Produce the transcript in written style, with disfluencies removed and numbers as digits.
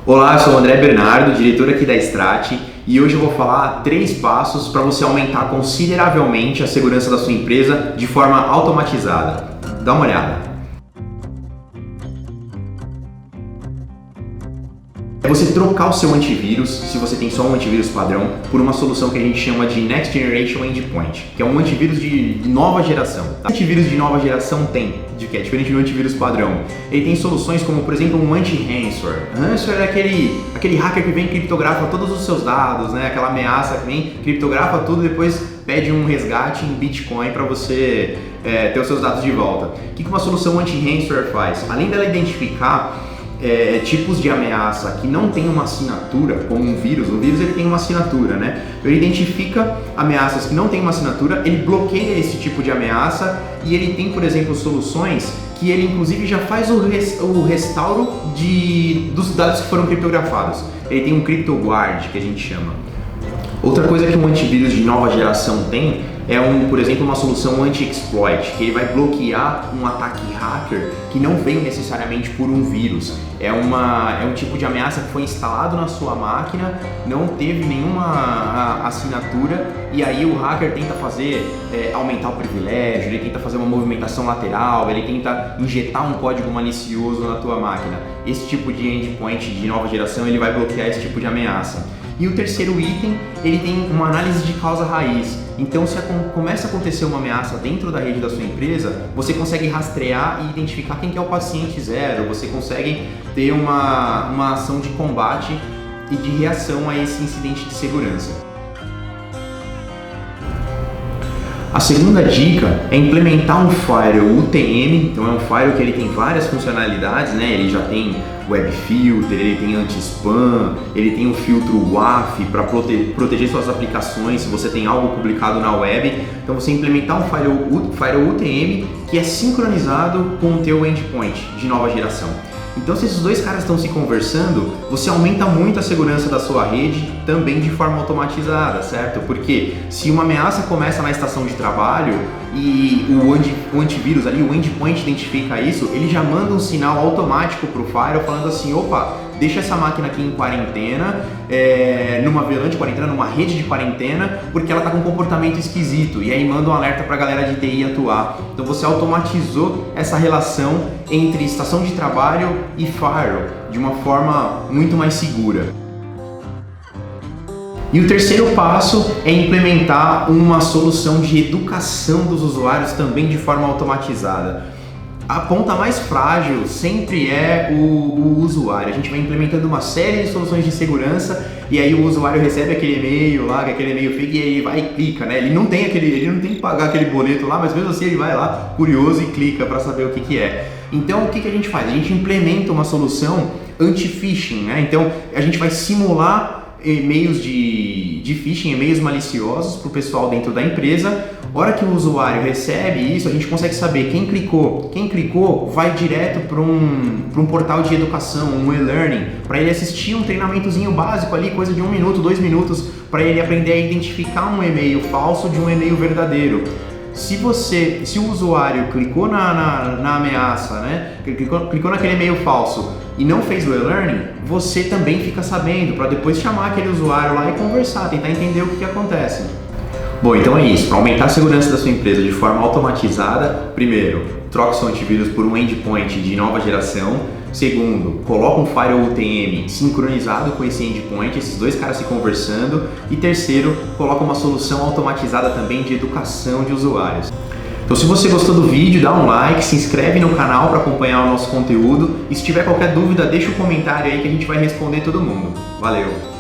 Olá, eu sou o André Bernardo, diretor aqui da Strat, e hoje eu vou falar 3 passos para você aumentar consideravelmente a segurança da sua empresa de forma automatizada. Dá uma olhada. É você trocar o seu antivírus, se você tem só um antivírus padrão, por uma solução que a gente chama de Next Generation Endpoint, que é um antivírus de nova geração. O antivírus de nova geração que é diferente do antivírus padrão. Ele tem soluções como, por exemplo, um anti-ransomware. Ransomware é aquele hacker que vem e criptografa todos os seus dados, né? Aquela ameaça que vem, criptografa tudo e depois pede um resgate em Bitcoin para você ter os seus dados de volta. O que uma solução anti-ransomware faz? Além dela identificar tipos de ameaça que não tem uma assinatura, como um vírus. O vírus ele tem uma assinatura, né? Ele identifica ameaças que não tem uma assinatura, ele bloqueia esse tipo de ameaça e ele tem, por exemplo, soluções que ele inclusive já faz o restauro dos dados que foram criptografados. Ele tem um CryptoGuard, que a gente chama. Outra coisa que um antivírus de nova geração tem é, por exemplo, uma solução anti-exploit, que ele vai bloquear um ataque hacker que não vem necessariamente por um vírus. É um tipo de ameaça que foi instalado na sua máquina, não teve nenhuma assinatura, e aí o hacker tenta aumentar o privilégio, ele tenta fazer uma movimentação lateral, ele tenta injetar um código malicioso na tua máquina. Esse tipo de endpoint de nova geração, ele vai bloquear esse tipo de ameaça. E o terceiro item, ele tem uma análise de causa raiz. Então, se começa a acontecer uma ameaça dentro da rede da sua empresa, você consegue rastrear e identificar quem que é o paciente zero, você consegue ter uma ação de combate e de reação a esse incidente de segurança. A segunda dica é implementar um firewall UTM. Então é um firewall que ele tem várias funcionalidades, né? Ele já tem web filter, ele tem anti-spam, ele tem um filtro WAF para proteger suas aplicações se você tem algo publicado na web. Então você implementar um firewall UTM que é sincronizado com o teu endpoint de nova geração. Então, se esses dois caras estão se conversando, você aumenta muito a segurança da sua rede também de forma automatizada, certo? Porque se uma ameaça começa na estação de trabalho e o antivírus ali, o endpoint identifica isso, ele já manda um sinal automático para o firewall falando assim, opa, deixa essa máquina aqui em quarentena, numa VLAN de quarentena, numa rede de quarentena, porque ela está com um comportamento esquisito. E aí manda um alerta para a galera de TI atuar. Então você automatizou essa relação entre estação de trabalho e firewall de uma forma muito mais segura. E o terceiro passo é implementar uma solução de educação dos usuários também de forma automatizada. A ponta mais frágil sempre é o usuário. A gente vai implementando uma série de soluções de segurança e aí o usuário recebe aquele e-mail lá, aquele e-mail fake, e ele vai e clica, né? Ele não tem que pagar aquele boleto lá, mas mesmo assim ele vai lá curioso e clica para saber o que é. Então o que a gente faz? A gente implementa uma solução anti-phishing, né? Então a gente vai simular e-mails de phishing, e-mails maliciosos para o pessoal dentro da empresa. Hora que o usuário recebe isso, a gente consegue saber quem clicou. Quem clicou vai direto para um portal de educação, um e-learning, para ele assistir um treinamentozinho básico ali, coisa de 1 minuto, 2 minutos, para ele aprender a identificar um e-mail falso de um e-mail verdadeiro. Se o usuário clicou na ameaça, né? Clicou naquele e-mail falso e não fez o e-learning, você também fica sabendo, para depois chamar aquele usuário lá e conversar, tentar entender o que acontece. Bom, então é isso. Para aumentar a segurança da sua empresa de forma automatizada, primeiro, troque seu antivírus por um endpoint de nova geração. Segundo, coloca um firewall UTM sincronizado com esse endpoint, esses dois caras se conversando. E terceiro, coloca uma solução automatizada também de educação de usuários. Então, se você gostou do vídeo, dá um like, se inscreve no canal para acompanhar o nosso conteúdo. E se tiver qualquer dúvida, deixa um comentário aí que a gente vai responder todo mundo. Valeu!